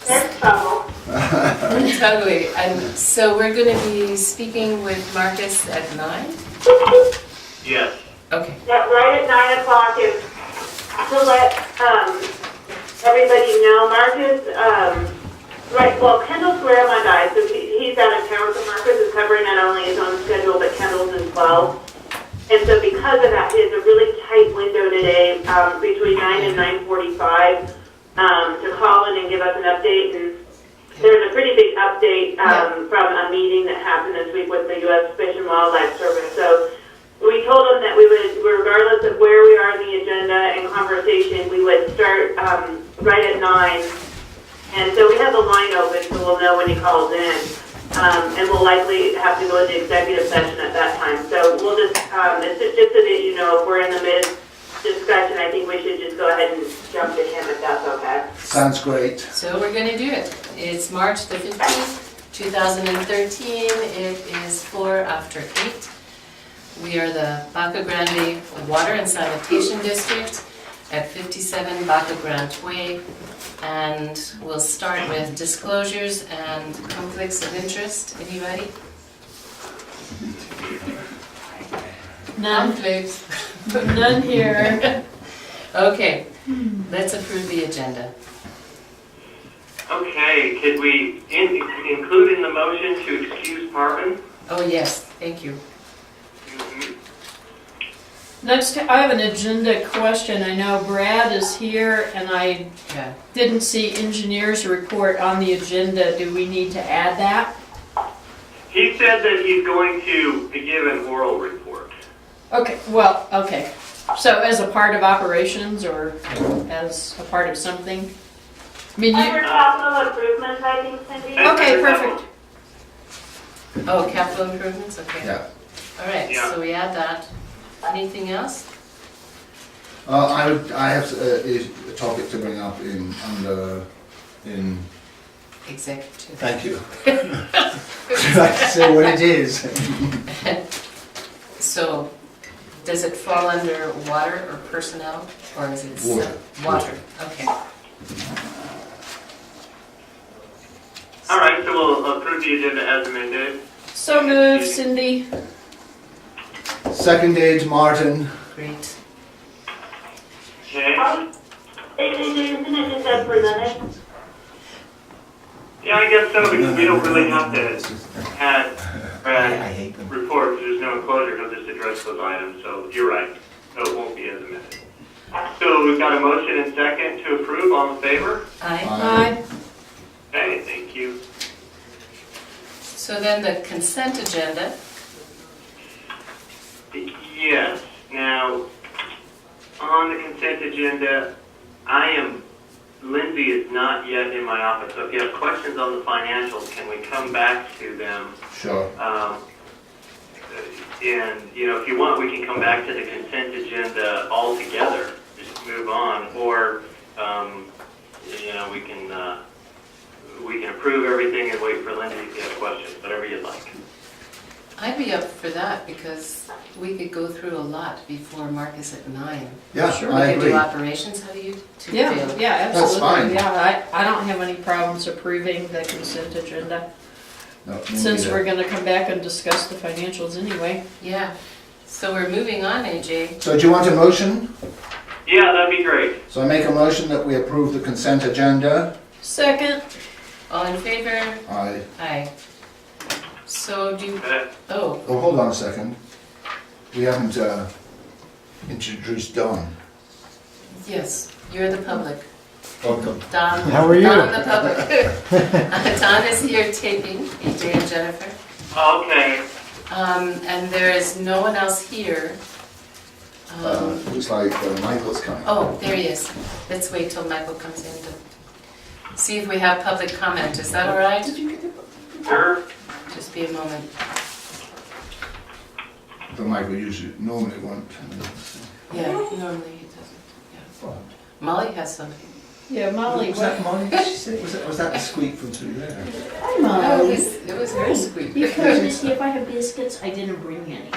There's trouble. Totally. And so we're going to be speaking with Marcus at 9? Yes. Okay. Yeah, right at 9 o'clock is to let everybody know. Marcus, right, well, Kendall's where my guy, so he's out of town, so Marcus is covering not only his own schedule, but Kendall's as well. And so because of that, he has a really tight window today between 9 and 9:45 to call in and give us an update. And there's a pretty big update from a meeting that happened this week with the U.S. Fish and Wildlife Service. So we told them that we would, regardless of where we are in the agenda and conversation, we would start right at 9. And so we have the line open, so we'll know when he calls in. And we'll likely have to go into executive session at that time. So we'll just, it's just so that you know, if we're in the mid-discussion, I think we should just go ahead and jump to him if that's okay. Sounds great. So we're going to do it. It's March the 15th, 2013. It is 4 after 8. We are the Baca Grande Water and Sanitation District at 57 Baca Grande Way. And we'll start with disclosures and conflicts of interest. Anybody? None. Conflicts. None here. Okay, let's approve the agenda. Okay, could we include in the motion to excuse Marvin? Oh yes, thank you. Next, I have an agenda question. I know Brad is here, and I Yeah. didn't see engineers report on the agenda. Do we need to add that? He said that he's going to give an oral report. Okay, well, okay. So as a part of operations or as a part of something? I mean, Under you, capital improvements, I think, Cindy. okay, perfect. Oh, capital improvements, okay. Yeah. All right, Yeah. so we add that. Anything else? I have a topic to bring up in Executive. thank you. I'd like to say what it is. So, does it fall under water or personnel, or is it? Water. Water, okay. All right, so we'll approve the agenda as amended. So moved, Cindy. Second age, Martin. Great. Okay. Isn't it just as presented? Yeah, I guess so, because we don't really have to add I hate them. report, there's no enclosure, he'll just address those items, so you're right. No, it won't be as amended. So we've got a motion and second to approve, all in favor? Aye. Aye. Okay, thank you. So then the consent agenda, Yes, now, on the consent agenda, Lindsay is not yet in my office, so if you have questions on the financials, can we come back to them? Sure. And, you know, if you want, we can come back to the consent agenda altogether, just move on, or, you know, we can approve everything and wait for Lindsay if you have questions, whatever you'd like. I'd be up for that because we could go through a lot before Marcus at 9. Yeah, Sure. I We could agree. do operations, how do you two Yeah, feel? yeah, That's fine. absolutely. Yeah, I don't have any problems approving the consent agenda. No, me Since neither. we're gonna come back and discuss the financials anyway. Yeah, so we're moving on, AJ. So do you want a motion? Yeah, that'd be great. So I make a motion that we approve the consent agenda. Second. All in favor? Aye. Aye. So do, Okay. oh, Oh, hold on a second. We haven't introduced Don. yes, you're the public. Welcome. Don. How are you? Don the public. Don is here taping, AJ and Jennifer. Okay. And there is no one else here. Looks like Michael's coming. Oh, there he is. Let's wait till Michael comes in to see if we have public comment. Is that all right? Sure. Just be a moment. But Michael usually normally won't. Yeah, normally he doesn't. Yeah. Molly has something. Yeah, Molly. Was that Molly? She said, was that the squeak from through there? Hi, No, Molly. it was very sweet. You come to see if I have biscuits. I didn't bring any.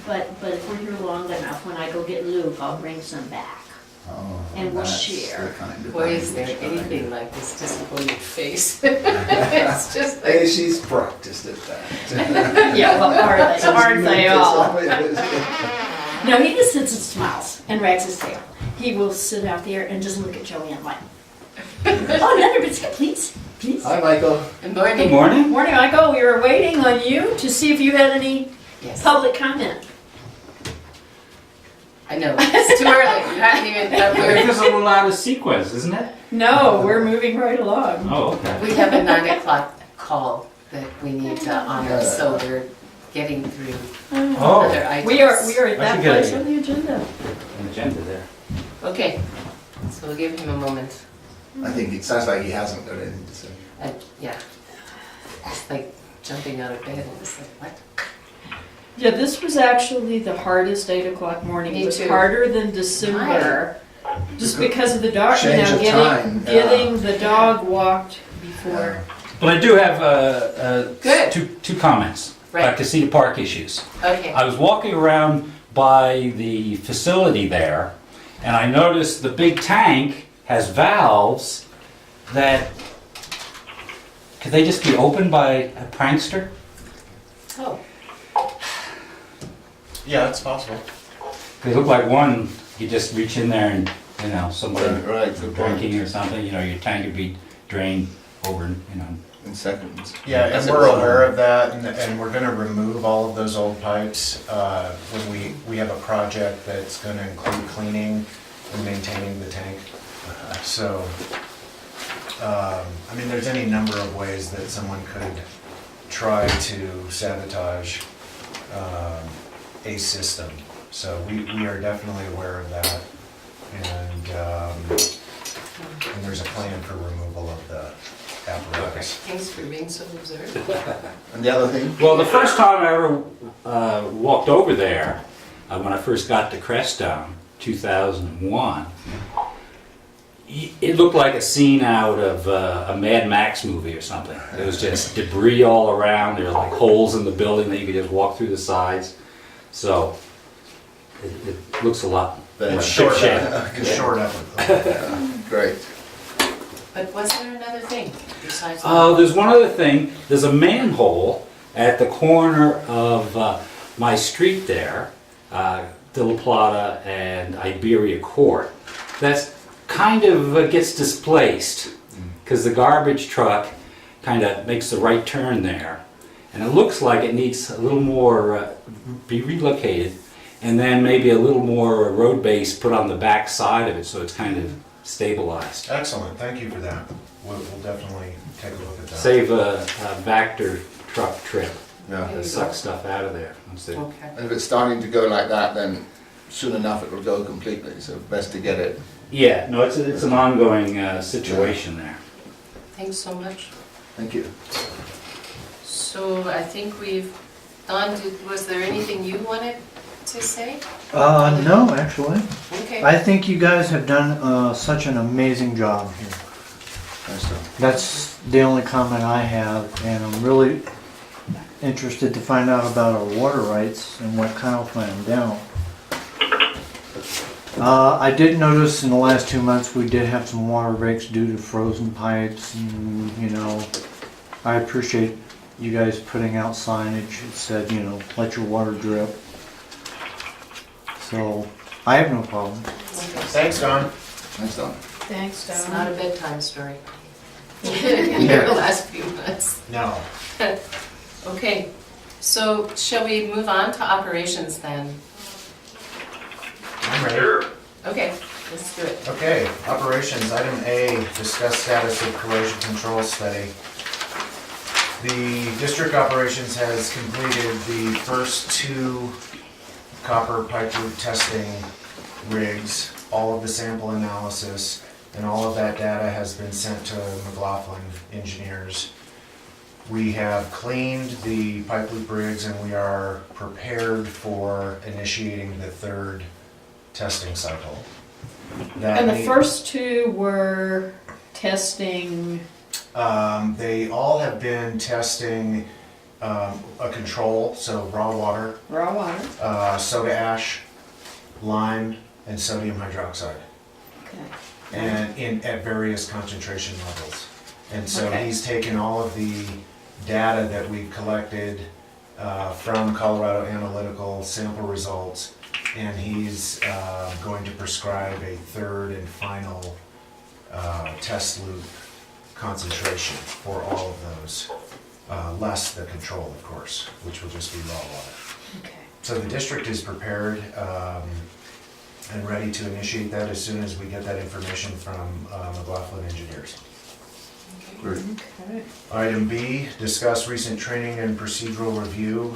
But if we're here long enough, when I go get Luke, I'll bring some back. Oh, And we'll that's share. the kind of Boy, is there language I anything do. like this disappointed face. It's just Hey, like, she's practiced at that. Yeah, well, aren't they all? No, he just sits and smiles and wags his tail. He will sit out there and just look at Joanne like, oh, another biscuit, please, please. Hi, Michael. good Good morning. morning. Morning, Michael, we were waiting on you to see if you had any Yes, public comment. I know, it's too early, you haven't even, I think this is a little out of sequence, isn't it? No, we're moving right along. Oh, okay. we have a 9 o'clock call that we need to honor, so we're getting through Oh, other items. We are at I that should get place a- on the agenda. an agenda there. Okay, so we'll give him a moment. I think it sounds like he hasn't got anything to say. Yeah, it's like jumping out of bed and it's like, what? Yeah, this was actually the hardest 8 o'clock morning. Me It was too. harder than December. Just because of the dog, you Change know, of time, getting the dog walked before. But I do have Good. two comments. Right. Casita Park issues. Okay, I was walking around by the facility there, and I noticed the big tank has valves that, could they just be opened by a prankster? oh, Yeah, it's possible. They look like one, you just reach in there and, you know, somebody Right, good point. drinking or something, you know, your tank would be drained over, you know. In seconds. Yeah, That's and it. we're aware of that, and we're gonna remove all of those old pipes when we have a project that's gonna include cleaning and maintaining the tank. So, I mean, there's any number of ways that someone could try to sabotage a system. So we are definitely aware of that, and there's a plan for removal of the apparatus. thanks for being so observant. And the other thing? Well, the first time I ever walked over there, when I first got to Crestone, 2001, it looked like a scene out of a Mad Max movie or something. There was just debris all around. There was like holes in the building that you could just walk through the sides. So it looks a lot Then more it's Short, ship-shape. short effort. Great. But was there another thing besides? There's one other thing. There's a manhole at the corner of my street there, De La Plata and Iberia Court. That's kind of gets displaced because the garbage truck kind of makes the right turn there. And it looks like it needs a little more, be relocated, and then maybe a little more road base put on the back side of it so it's kind of stabilized. Excellent, thank you for that. We'll definitely take a look at that. Save a Vector truck trip Yeah. to suck stuff out of there. Okay, And if it's starting to go like that, then soon enough it will go completely. So best to get it. Yeah, no, it's an ongoing situation there. thanks so much. Thank you. So I think we've done, was there anything you wanted to say? No, actually. Okay, I think you guys have done such an amazing job here. Nice stuff. That's the only comment I have, and I'm really interested to find out about our water rights and what Kyle planned down. I did notice in the last 2 months we did have some water breaks due to frozen pipes, and you know, I appreciate you guys putting out signage that said, you know, let your water drip. So I have no problem. Thanks, Don. Nice done. Thanks, it's Don. not a bedtime story. In the last few months. No. Okay, so shall we move on to operations then? I'm ready. Okay, let's do it. Okay, operations, item A, discuss status of corrosion control study. The district operations has completed the first 2 copper pipe loop testing rigs, all of the sample analysis, and all of that data has been sent to McLaughlin engineers. We have cleaned the pipe loop rigs and we are prepared for initiating the 3rd testing cycle. That And the may- first 2 were testing, They all have been testing a control, so raw water, raw water. soda ash, lime, and sodium hydroxide. and at various concentration levels. And so Okay. he's taken all of the data that we've collected from Colorado Analytical sample results, and he's going to prescribe a third and final test loop concentration for all of those, less the control, of course, which will just be raw water. Okay. So the district is prepared and ready to initiate that as soon as we get that information from McLaughlin Engineers. Great. Okay. Item B, discuss recent training and procedural review.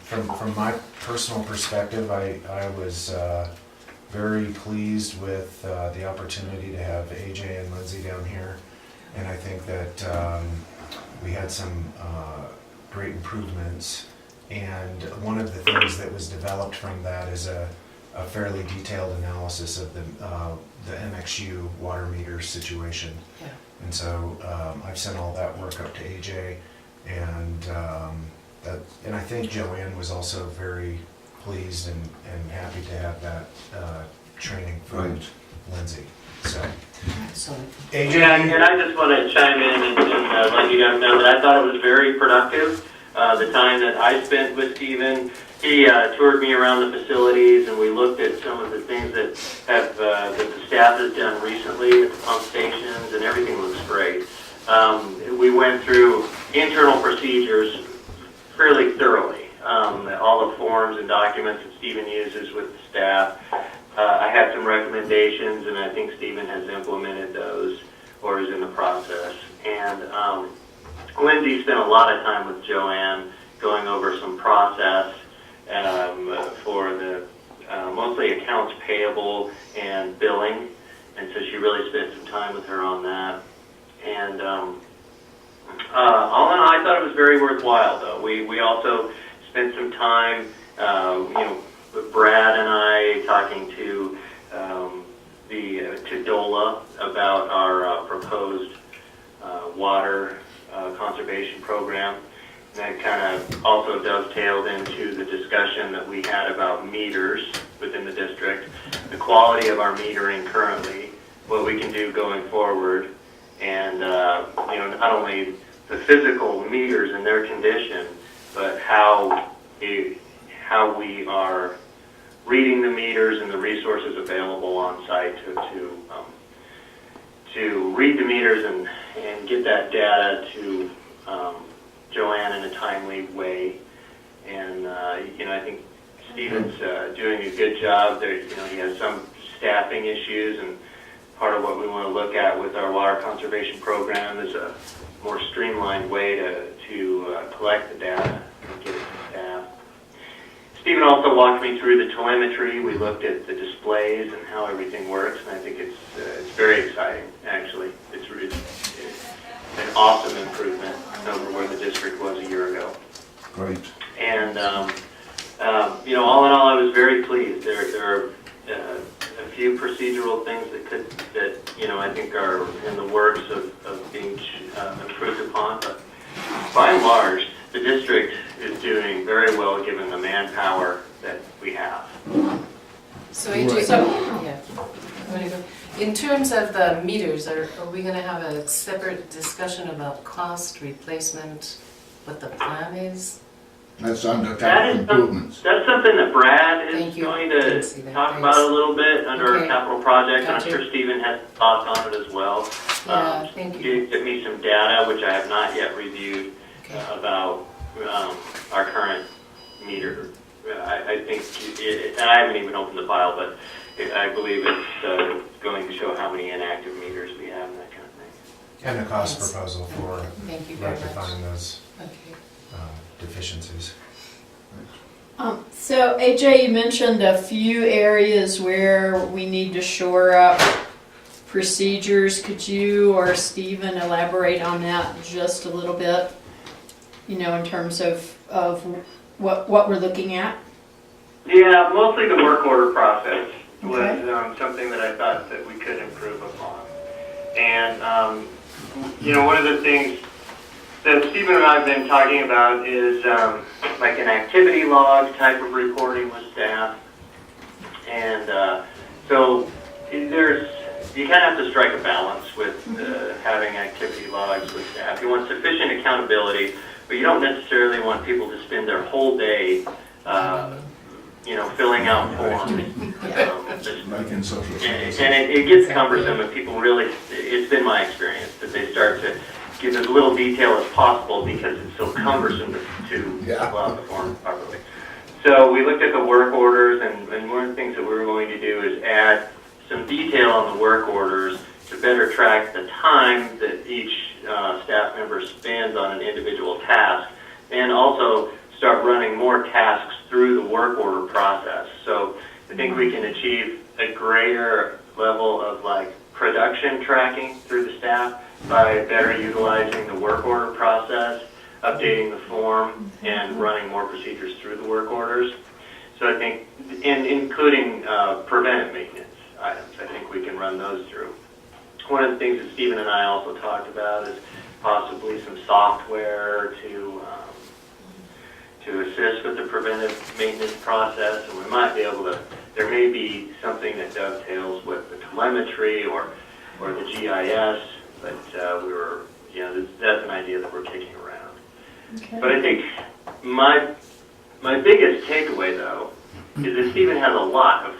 From my personal perspective, I was very pleased with the opportunity to have AJ and Lindsay down here. And I think that we had some great improvements. And one of the things that was developed from that is a fairly detailed analysis of the MXU water meter situation. Yeah. And so I've sent all that work up to AJ, and I think Joanne was also very pleased and happy to have that training from Right. Lindsay. So Excellent. AJ, Yeah, and I just want to chime in and let you guys know that I thought it was very productive. The time that I spent with Stephen, he toured me around the facilities, and we looked at some of the things that that the staff has done recently at the pump stations, and everything looks great. We went through internal procedures fairly thoroughly, all the forms and documents that Stephen uses with the staff. I had some recommendations, and I think Stephen has implemented those or is in the process. And Lindsay spent a lot of time with Joanne going over some process for the mostly accounts payable and billing, and so she really spent some time with her on that. And all in all, I thought it was very worthwhile, though. We also spent some time, with Brad and I talking to to DOLA about our proposed water conservation program. And that kind of also dovetailed into the discussion that we had about meters within the district, the quality of our metering currently, what we can do going forward, and not only the physical meters and their condition, but how we are reading the meters and the resources available on site to read the meters and get that data to Joanne in a timely way. And I think Stephen's doing a good job. There, he has some staffing issues, and part of what we want to look at with our water conservation program is a more streamlined way to collect the data and get it to staff. Stephen also walked me through the telemetry. We looked at the displays and how everything works, and I think it's very exciting, actually. It's an awesome improvement over where the district was a year ago. Great. And, all in all, I was very pleased. There are a few procedural things that I think are in the works of being improved upon, but by and large, the district is doing very well given the manpower that we have. So AJ, yeah. In terms of the meters, are we going to have a separate discussion about cost, replacement, what the plan is? That's under That capital is improvements. That's something that Brad is Thank you. going Didn't see to that. talk Thanks. about a little bit under our Okay. capital project. And I'm Gotcha. sure Stephen has thoughts on it as well. Yeah, thank you. He gave me some data, which I have not yet reviewed, Okay. about our current meter. I think, and I haven't even opened the file, but I believe it's going to show how many inactive meters we have and that kind of thing. and a cost Yes. proposal for Thank you very much. rectifying those Okay. deficiencies. So AJ, you mentioned a few areas where we need to shore up procedures. Could you or Stephen elaborate on that just a little bit? In terms of what we're looking at? Yeah, mostly the work order process was Okay. something that I thought that we could improve upon. And, one of the things that Stephen and I have been talking about is like an activity log type of reporting with staff. And so there's you kind of have to strike a balance with having activity logs with staff. You want sufficient accountability, but you don't necessarily want people to spend their whole day, filling out forms. Like in social And studies. it gets cumbersome if people really, it's been my experience, that they start to give as little detail as possible because it's so cumbersome to fill out the form properly. So we looked at the work orders, and one of the things that we were going to do is add some detail on the work orders to better track the time that each staff member spends on an individual task, and also start running more tasks through the work order process. So I think we can achieve a greater level of production tracking through the staff by better utilizing the work order process, updating the form, and running more procedures through the work orders. So I think, and including preventive maintenance items, I think we can run those through. One of the things that Stephen and I also talked about is possibly some software to assist with the preventive maintenance process, and we might be able to, there may be something that dovetails with the telemetry or the GIS, but that's an idea that we're kicking around. Okay. But I think my biggest takeaway, though, is that Stephen has a lot of